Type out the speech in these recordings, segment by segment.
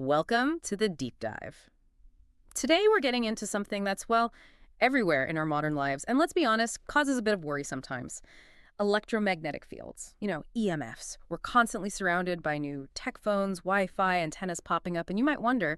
Welcome to the deep dive. Today we're getting into something that's, well, everywhere in our modern lives, and let's be honest, causes a bit of worry sometimes. Electromagnetic fields, EMFs. We're constantly surrounded by new tech phones, Wi-Fi, antennas popping up, and you might wonder,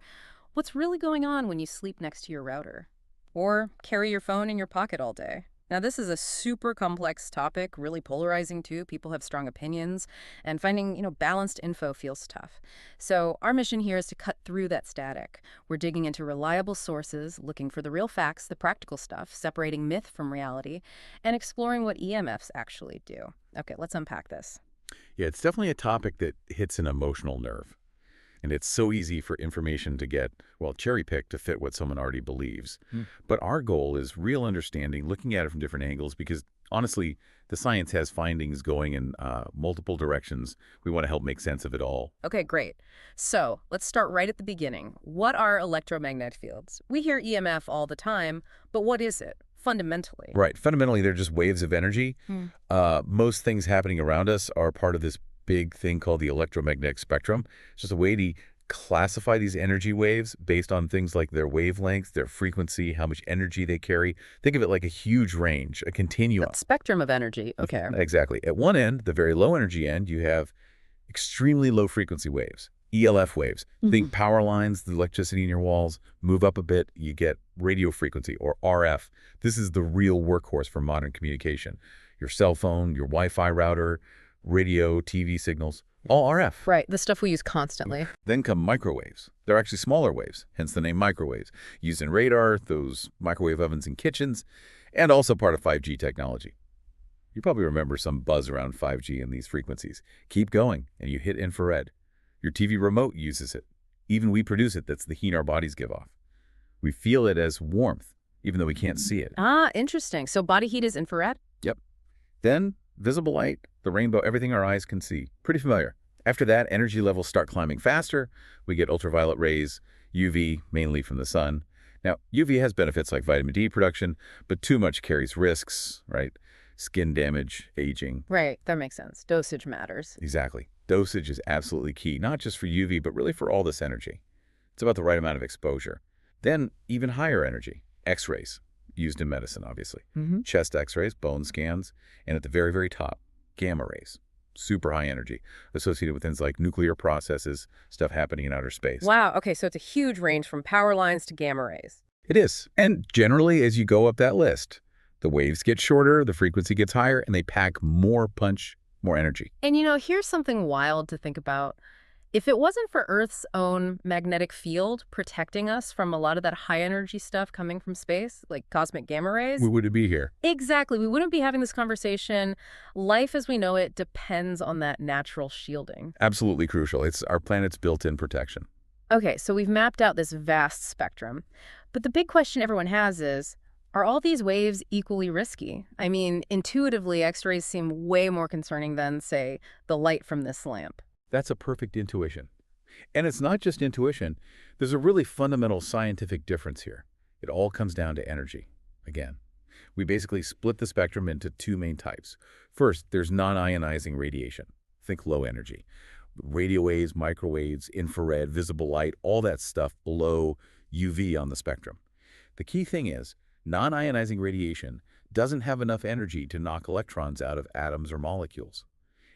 what's really going on when you sleep next to your router? Or carry your phone in your pocket all day? Now, this is a super complex topic, really polarizing too. People have strong opinions, and finding, balanced info feels tough. So our mission here is to cut through that static. We're digging into reliable sources, looking for the real facts, the practical stuff, separating myth from reality, and exploring what EMFs actually do. Okay, let's unpack this. Yeah, it's definitely a topic that hits an emotional nerve. And it's so easy for information to get, well, cherry-picked to fit what someone already believes. But our goal is real understanding, looking at it from different angles, because honestly, the science has findings going in multiple directions. We want to help make sense of it all. Okay, great. So let's start right at the beginning. What are electromagnetic fields? We hear EMF all the time, but what is it fundamentally? Right. Fundamentally, they're just waves of energy. Most things happening around us are part of this big thing called the electromagnetic spectrum. It's just a way to classify these energy waves based on things like their wavelength, their frequency, how much energy they carry. Think of it like a huge range, a continuum. That spectrum of energy. Okay. Exactly. At one end, the very low energy end, you have extremely low frequency waves, ELF waves. Think power lines, the electricity in your walls. Move up a bit, you get radio frequency, or RF. This is the real workhorse for modern communication. Your cell phone, your Wi-Fi router, radio, TV signals, all RF. Right, the stuff we use constantly. Then come microwaves. They're actually smaller waves, hence the name microwaves, used in radar, those microwave ovens in kitchens, and also part of 5G technology. You probably remember some buzz around 5G and these frequencies. Keep going, and you hit infrared. Your TV remote uses it. Even we produce it. That's the heat our bodies give off. We feel it as warmth, even though we can't see it. Ah, interesting. So body heat is infrared? Yep. Then visible light, the rainbow, everything our eyes can see. Pretty familiar. After that, energy levels start climbing faster. We get ultraviolet rays, UV, mainly from the sun. Now, UV has benefits like vitamin D production, but too much carries risks, right? Skin damage, aging. Right, that makes sense. Dosage matters. Exactly. Dosage is absolutely key, not just for UV, but really for all this energy. It's about the right amount of exposure. Then, even higher energy, X-rays, used in medicine, obviously. Chest X-rays, bone scans, and at the very, very top, gamma rays. Super high energy, associated with things like nuclear processes, stuff happening in outer space. Wow, okay, so it's a huge range from power lines to gamma rays. It is. And generally, as you go up that list, the waves get shorter, the frequency gets higher, and they pack more punch, more energy. And here's something wild to think about. If it wasn't for Earth's own magnetic field protecting us from a lot of that high energy stuff coming from space, like cosmic gamma rays. We wouldn't be here. Exactly. We wouldn't be having this conversation. Life as we know it depends on that natural shielding. Absolutely crucial. It's our planet's built-in protection. Okay, so we've mapped out this vast spectrum. But the big question everyone has is, are all these waves equally risky? I mean, intuitively, X-rays seem way more concerning than, say, the light from this lamp. That's a perfect intuition. And it's not just intuition. There's a really fundamental scientific difference here. It all comes down to energy. Again, we basically split the spectrum into two main types. First, there's non-ionizing radiation. Think low energy. Radio waves, microwaves, infrared, visible light, all that stuff below UV on the spectrum. The key thing is, non-ionizing radiation doesn't have enough energy to knock electrons out of atoms or molecules.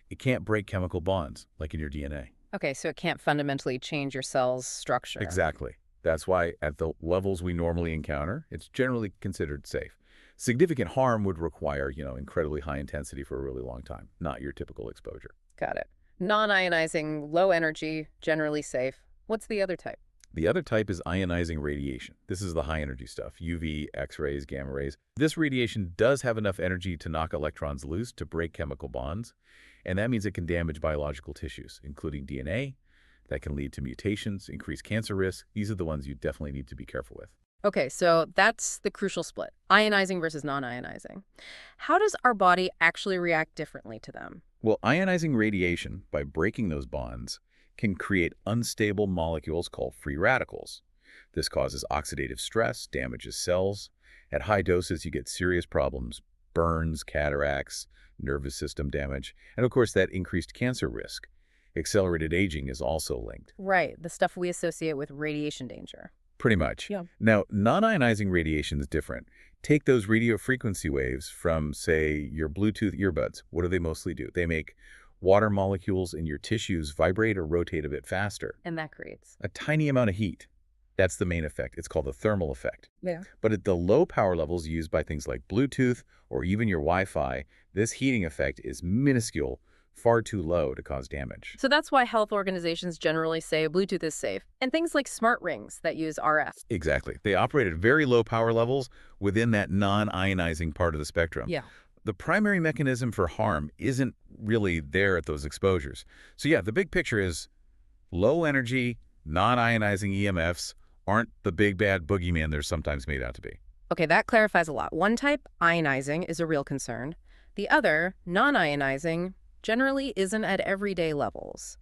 It can't break chemical bonds, like in your DNA. Okay, so it can't fundamentally change your cell's structure. Exactly. That's why at the levels we normally encounter, it's generally considered safe. Significant harm would require, incredibly high intensity for a really long time, not your typical exposure. Got it. Non-ionizing, low energy, generally safe. What's the other type? The other type is ionizing radiation. This is the high energy stuff, UV, X-rays, gamma rays. This radiation does have enough energy to knock electrons loose to break chemical bonds. And that means it can damage biological tissues, including DNA. That can lead to mutations, increase cancer risk. These are the ones you definitely need to be careful with. Okay, so that's the crucial split, ionizing versus non-ionizing. How does our body actually react differently to them? Well, ionizing radiation, by breaking those bonds, can create unstable molecules called free radicals. This causes oxidative stress, damages cells. At high doses, you get serious problems, burns, cataracts, nervous system damage, and of course that increased cancer risk. Accelerated aging is also linked. Right, the stuff we associate with radiation danger. Pretty much. Yeah. Now, non-ionizing radiation is different. Take those radio frequency waves from, say, your Bluetooth earbuds. What do they mostly do? They make water molecules in your tissues vibrate or rotate a bit faster. And that creates. A tiny amount of heat. That's the main effect. It's called the thermal effect. Yeah. But at the low power levels used by things like Bluetooth or even your Wi-Fi, this heating effect is minuscule, far too low to cause damage. So that's why health organizations generally say Bluetooth is safe. And things like smart rings that use RF. Exactly. They operate at very low power levels within that non-ionizing part of the spectrum. Yeah. The primary mechanism for harm isn't really there at those exposures. So yeah, the big picture is low energy, non-ionizing EMFs aren't the big bad boogeyman they're sometimes made out to be. Okay, that clarifies a lot. One type, ionizing, is a real concern. The other, non-ionizing, generally isn't at everyday levels.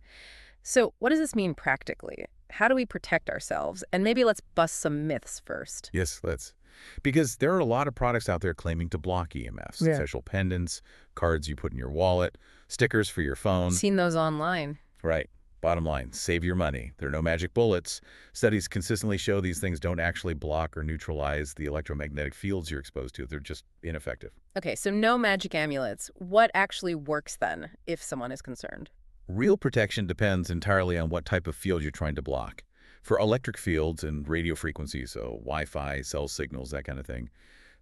So what does this mean practically? How do we protect ourselves? And maybe let's bust some myths first. Yes, let's. Because there are a lot of products out there claiming to block EMFs. Yeah. Special pendants, cards you put in your wallet, stickers for your phone. Seen those online. Right. Bottom line, save your money. There are no magic bullets. Studies consistently show these things don't actually block or neutralize the electromagnetic fields you're exposed to. They're just ineffective. Okay, so no magic amulets. What actually works then, if someone is concerned? Real protection depends entirely on what type of field you're trying to block. For electric fields and radio frequencies, so Wi-Fi, cell signals, that kind of thing,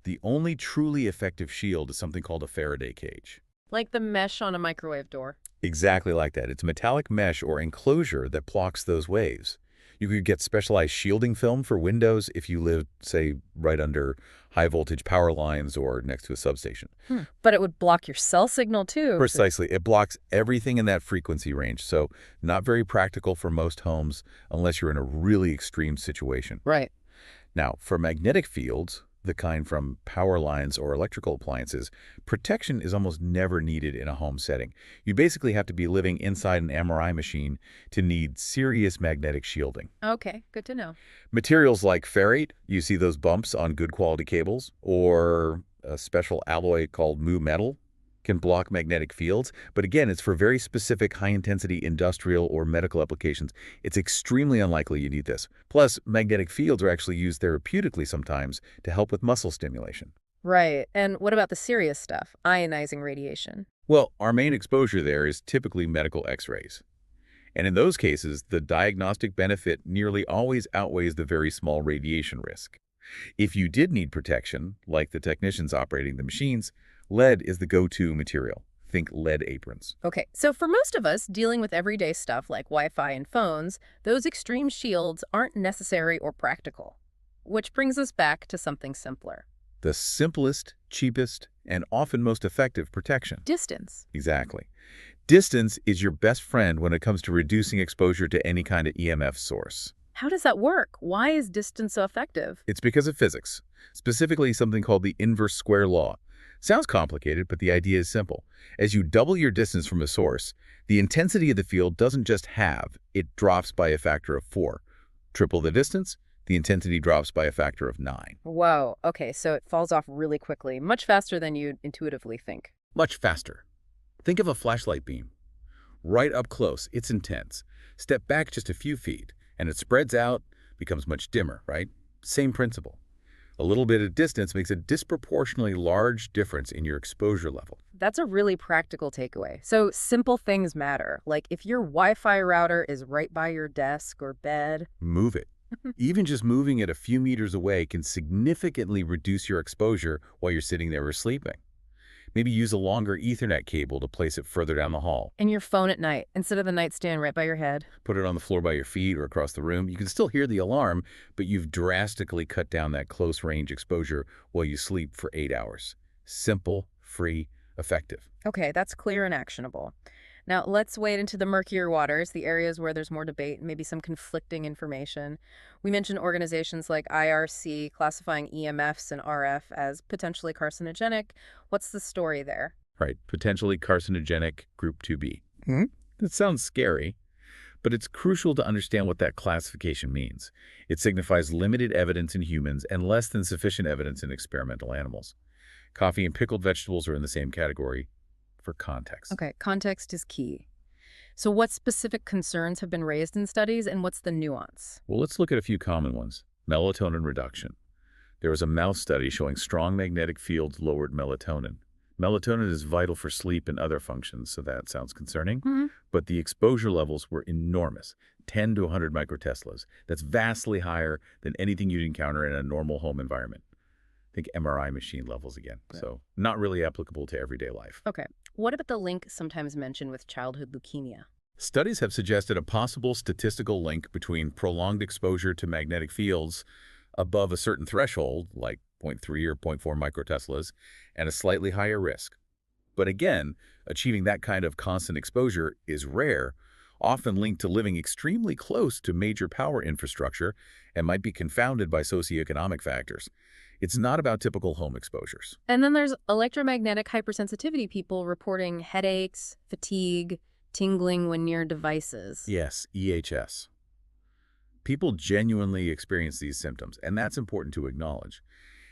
the only truly effective shield is something called a Faraday cage. Like the mesh on a microwave door. Exactly like that. It's a metallic mesh or enclosure that blocks those waves. You could get specialized shielding film for windows if you live, say, right under high-voltage power lines or next to a substation. But it would block your cell signal, too. Precisely. It blocks everything in that frequency range, so not very practical for most homes unless you're in a really extreme situation. Right. Now, for magnetic fields, the kind from power lines or electrical appliances, protection is almost never needed in a home setting. You basically have to be living inside an MRI machine to need serious magnetic shielding. Okay, good to know. Materials like ferrite, you see those bumps on good quality cables, or a special alloy called mu metal, can block magnetic fields, but again, it's for very specific high-intensity industrial or medical applications. It's extremely unlikely you need this. Plus, magnetic fields are actually used therapeutically sometimes to help with muscle stimulation. Right. And what about the serious stuff, ionizing radiation? Well, our main exposure there is typically medical X-rays. And in those cases, the diagnostic benefit nearly always outweighs the very small radiation risk. If you did need protection, like the technicians operating the machines, lead is the go-to material. Think lead aprons. Okay, so for most of us dealing with everyday stuff like Wi-Fi and phones, those extreme shields aren't necessary or practical. Which brings us back to something simpler. The simplest, cheapest, and often most effective protection. Distance. Exactly. Distance is your best friend when it comes to reducing exposure to any kind of EMF source. How does that work? Why is distance so effective? It's because of physics, specifically something called the inverse square law. Sounds complicated, but the idea is simple. As you double your distance from a source, the intensity of the field doesn't just halve, it drops by a factor of 4. Triple the distance, the intensity drops by a factor of 9. Whoa, okay, so it falls off really quickly, much faster than you'd intuitively think. Much faster. Think of a flashlight beam. Right up close, it's intense. Step back just a few feet, and it spreads out, becomes much dimmer, right? Same principle. A little bit of distance makes a disproportionately large difference in your exposure level. That's a really practical takeaway. So simple things matter. Like if your Wi-Fi router is right by your desk or bed. Move it. Even just moving it a few meters away can significantly reduce your exposure while you're sitting there or sleeping. Maybe use a longer Ethernet cable to place it further down the hall. And your phone at night, instead of the nightstand right by your head. Put it on the floor by your feet or across the room. You can still hear the alarm, but you've drastically cut down that close-range exposure while you sleep for 8 hours. Simple, free, effective. Okay, that's clear and actionable. Now, let's wade into the murkier waters, the areas where there's more debate and maybe some conflicting information. We mentioned organizations like IRC classifying EMFs and RF as potentially carcinogenic. What's the story there? Right, potentially carcinogenic group 2B. That sounds scary, but it's crucial to understand what that classification means. It signifies limited evidence in humans and less than sufficient evidence in experimental animals. Coffee and pickled vegetables are in the same category for context. Okay, context is key. So what specific concerns have been raised in studies, and what's the nuance? Well, let's look at a few common ones. Melatonin reduction. There was a mouse study showing strong magnetic fields lowered melatonin. Melatonin is vital for sleep and other functions, so that sounds concerning. Hmm. But the exposure levels were enormous, 10 to 100 microteslas. That's vastly higher than anything you'd encounter in a normal home environment. Think MRI machine levels again. Right. So not really applicable to everyday life. Okay. What about the link sometimes mentioned with childhood leukemia? Studies have suggested a possible statistical link between prolonged exposure to magnetic fields above a certain threshold, like zero point 0.3 or zero point 0.4 microteslas, and a slightly higher risk. But again, achieving that kind of constant exposure is rare, often linked to living extremely close to major power infrastructure, and might be confounded by socioeconomic factors. It's not about typical home exposures. And then there's electromagnetic hypersensitivity people reporting headaches, fatigue, tingling when near devices. Yes, EHS. People genuinely experience these symptoms, and that's important to acknowledge.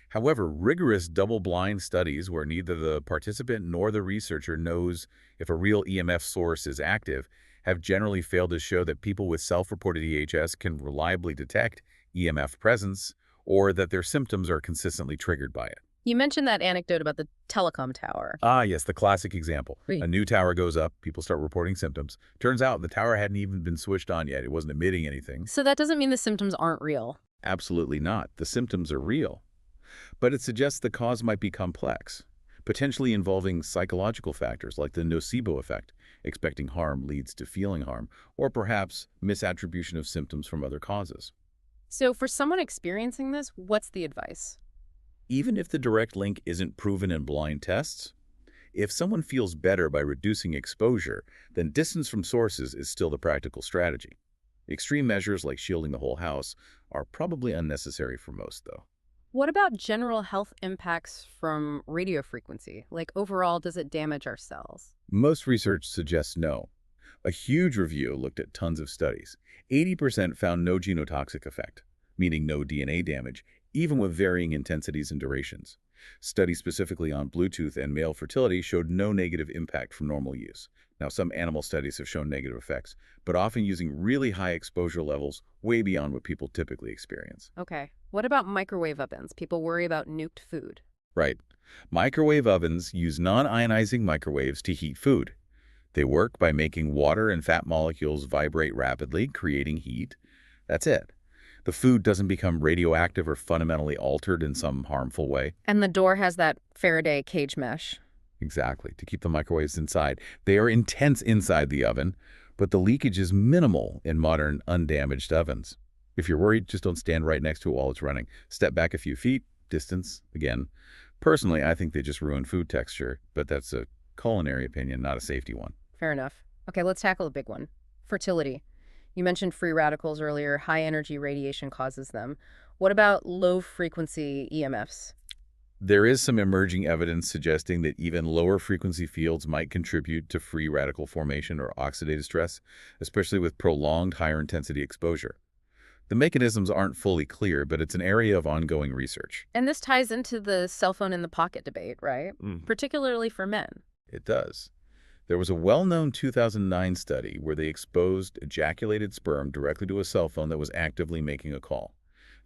However, rigorous double-blind studies where neither the participant nor the researcher knows if a real EMF source is active have generally failed to show that people with self-reported EHS can reliably detect EMF presence or that their symptoms are consistently triggered by it. You mentioned that anecdote about the telecom tower. Ah, yes, the classic example. Right. A new tower goes up, people start reporting symptoms. Turns out the tower hadn't even been switched on yet. It wasn't emitting anything. So that doesn't mean the symptoms aren't real. Absolutely not. The symptoms are real. But it suggests the cause might be complex, potentially involving psychological factors like the nocebo effect, expecting harm leads to feeling harm, or perhaps misattribution of symptoms from other causes. So for someone experiencing this, what's the advice? Even if the direct link isn't proven in blind tests, if someone feels better by reducing exposure, then distance from sources is still the practical strategy. Extreme measures like shielding the whole house are probably unnecessary for most, though. What about general health impacts from radio frequency? Like overall, does it damage our cells? Most research suggests no. A huge review looked at tons of studies. 80% found no genotoxic effect, meaning no DNA damage, even with varying intensities and durations. Studies specifically on Bluetooth and male fertility showed no negative impact from normal use. Now, some animal studies have shown negative effects, but often using really high exposure levels way beyond what people typically experience. Okay. What about microwave ovens? People worry about nuked food. Right. Microwave ovens use non-ionizing microwaves to heat food. They work by making water and fat molecules vibrate rapidly, creating heat. That's it. The food doesn't become radioactive or fundamentally altered in some harmful way. And the door has that Faraday cage mesh. Exactly, to keep the microwaves inside. They are intense inside the oven, but the leakage is minimal in modern, undamaged ovens. If you're worried, just don't stand right next to it while it's running. Step back a few feet, distance, again. Personally, I think they just ruin food texture, but that's a culinary opinion, not a safety one. Fair enough. Okay, let's tackle a big one. Fertility. You mentioned free radicals earlier. High energy radiation causes them. What about low frequency EMFs? There is some emerging evidence suggesting that even lower frequency fields might contribute to free radical formation or oxidative stress, especially with prolonged higher intensity exposure. The mechanisms aren't fully clear, but it's an area of ongoing research. And this ties into the cell phone in the pocket debate, right? Particularly for men. It does. There was a well-known 2009 study where they exposed ejaculated sperm directly to a cell phone that was actively making a call.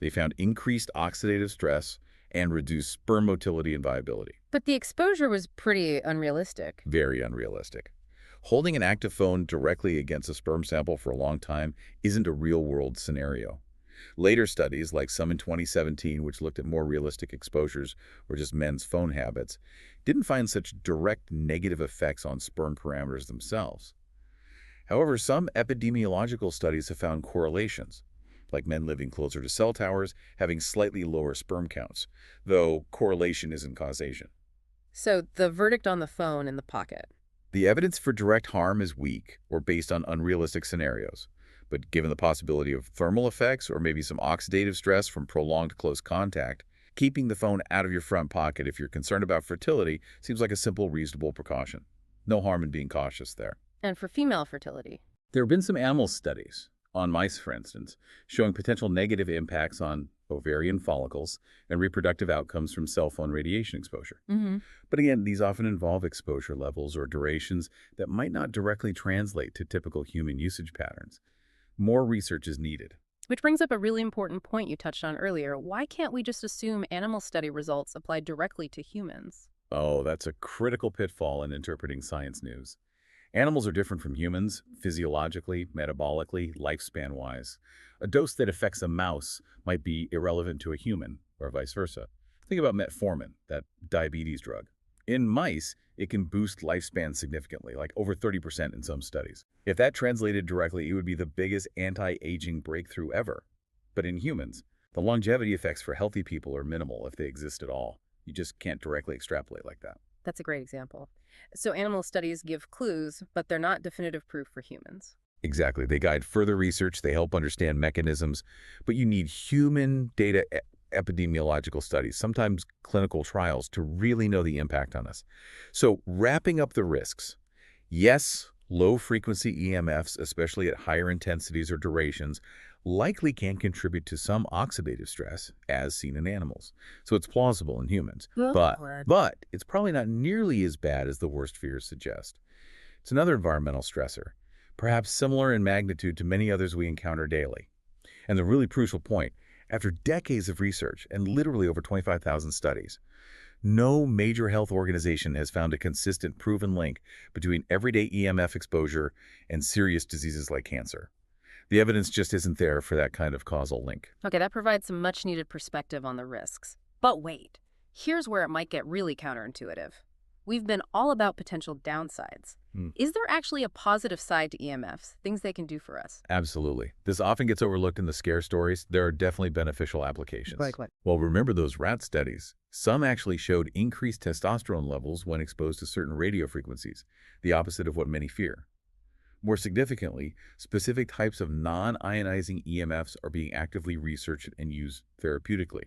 They found increased oxidative stress and reduced sperm motility and viability. But the exposure was pretty unrealistic. Very unrealistic. Holding an active phone directly against a sperm sample for a long time isn't a real-world scenario. Later studies, like some in 2017, which looked at more realistic exposures or just men's phone habits, didn't find such direct negative effects on sperm parameters themselves. However, some epidemiological studies have found correlations, like men living closer to cell towers having slightly lower sperm counts, though correlation isn't causation. So the verdict on the phone in the pocket. The evidence for direct harm is weak or based on unrealistic scenarios, but given the possibility of thermal effects or maybe some oxidative stress from prolonged close contact, keeping the phone out of your front pocket if you're concerned about fertility seems like a simple, reasonable precaution. No harm in being cautious there. And for female fertility. There have been some animal studies, on mice for instance, showing potential negative impacts on ovarian follicles, and reproductive outcomes from cell phone radiation exposure. Hmm. But again, these often involve exposure levels or durations that might not directly translate to typical human usage patterns. More research is needed. Which brings up a really important point you touched on earlier. Why can't we just assume animal study results apply directly to humans? Oh, that's a critical pitfall in interpreting science news. Animals are different from humans, physiologically, metabolically, lifespan-wise. A dose that affects a mouse might be irrelevant to a human, or vice versa. Think about metformin, that diabetes drug. In mice, it can boost lifespan significantly, like over 30% in some studies. If that translated directly, it would be the biggest anti-aging breakthrough ever. But in humans, the longevity effects for healthy people are minimal if they exist at all. You just can't directly extrapolate like that. That's a great example. So animal studies give clues, but they're not definitive proof for humans. Exactly. They guide further research, they help understand mechanisms, but you need human data epidemiological studies, sometimes clinical trials, to really know the impact on us. So wrapping up the risks, yes, low-frequency EMFs, especially at higher intensities or durations, likely can contribute to some oxidative stress, as seen in animals. So it's plausible in humans. But, Lord. but it's probably not nearly as bad as the worst fears suggest. It's another environmental stressor, perhaps similar in magnitude to many others we encounter daily. And the really crucial point, after decades of research and literally over 25,000 studies, no major health organization has found a consistent proven link between everyday EMF exposure and serious diseases like cancer. The evidence just isn't there for that kind of causal link. Okay, that provides some much-needed perspective on the risks. But wait, here's where it might get really counterintuitive. We've been all about potential downsides. Is there actually a positive side to EMFs, things they can do for us? Absolutely. This often gets overlooked in the scare stories. There are definitely beneficial applications. Like what? Well, remember those rat studies? Some actually showed increased testosterone levels when exposed to certain radio frequencies, the opposite of what many fear. More significantly, specific types of non-ionizing EMFs are being actively researched and used therapeutically.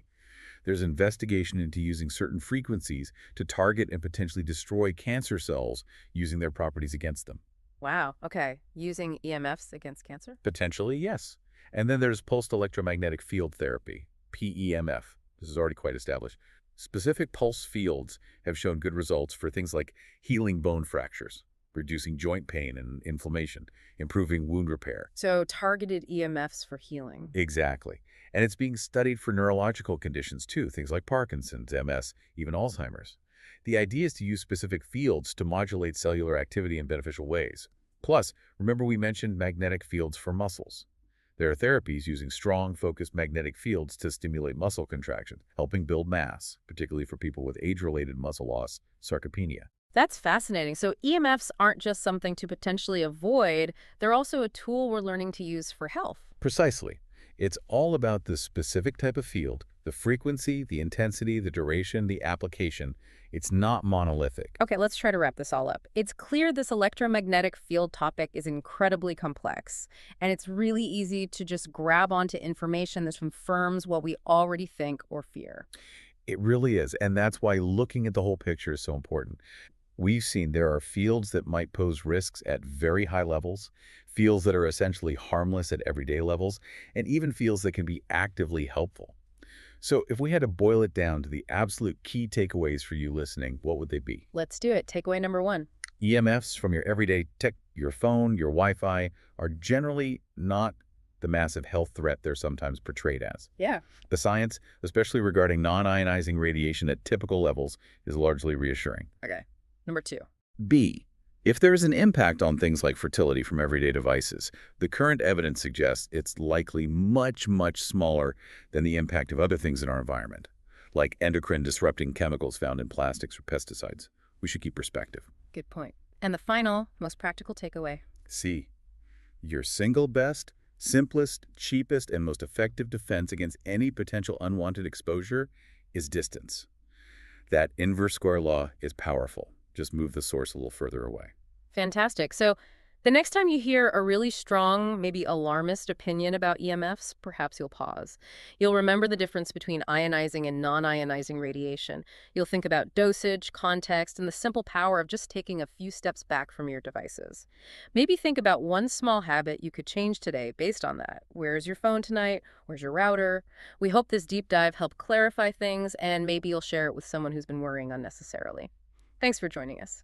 There's investigation into using certain frequencies to target and potentially destroy cancer cells using their properties against them. Wow, okay. Using EMFs against cancer? Potentially, yes. And then there's pulsed electromagnetic field therapy, PEMF. This is already quite established. Specific pulse fields have shown good results for things like healing bone fractures, reducing joint pain and inflammation, improving wound repair. So targeted EMFs for healing. Exactly. And it's being studied for neurological conditions too, things like Parkinson's, MS, even Alzheimer's. The idea is to use specific fields to modulate cellular activity in beneficial ways. Plus, remember we mentioned magnetic fields for muscles. There are therapies using strong, focused magnetic fields to stimulate muscle contraction, helping build mass, particularly for people with age-related muscle loss, sarcopenia. That's fascinating. So EMFs aren't just something to potentially avoid, they're also a tool we're learning to use for health. Precisely. It's all about the specific type of field, the frequency, the intensity, the duration, the application. It's not monolithic. Okay, let's try to wrap this all up. It's clear this electromagnetic field topic is incredibly complex, and it's really easy to just grab onto information that confirms what we already think or fear. It really is, and that's why looking at the whole picture is so important. We've seen there are fields that might pose risks at very high levels, fields that are essentially harmless at everyday levels, and even fields that can be actively helpful. So if we had to boil it down to the absolute key takeaways for you listening, what would they be? Let's do it. Takeaway number one. EMFs from your everyday tech, your phone, your Wi-Fi, are generally not the massive health threat they're sometimes portrayed as. Yeah. The science, especially regarding non-ionizing radiation at typical levels, is largely reassuring. Okay. Number two. B. If there is an impact on things like fertility from everyday devices, the current evidence suggests it's likely much, much smaller than the impact of other things in our environment, like endocrine-disrupting chemicals found in plastics or pesticides. We should keep perspective. Good point. And the final, most practical takeaway. C. Your single best, simplest, cheapest, and most effective defense against any potential unwanted exposure is distance. That inverse square law is powerful. Just move the source a little further away. Fantastic. So The next time you hear a really strong, maybe alarmist opinion about EMFs, perhaps you'll pause. You'll remember the difference between ionizing and non-ionizing radiation. You'll think about dosage, context, and the simple power of just taking a few steps back from your devices. Maybe think about one small habit you could change today based on that. Where's your phone tonight? Where's your router? We hope this deep dive helped clarify things, and maybe you'll share it with someone who's been worrying unnecessarily. Thanks for joining us.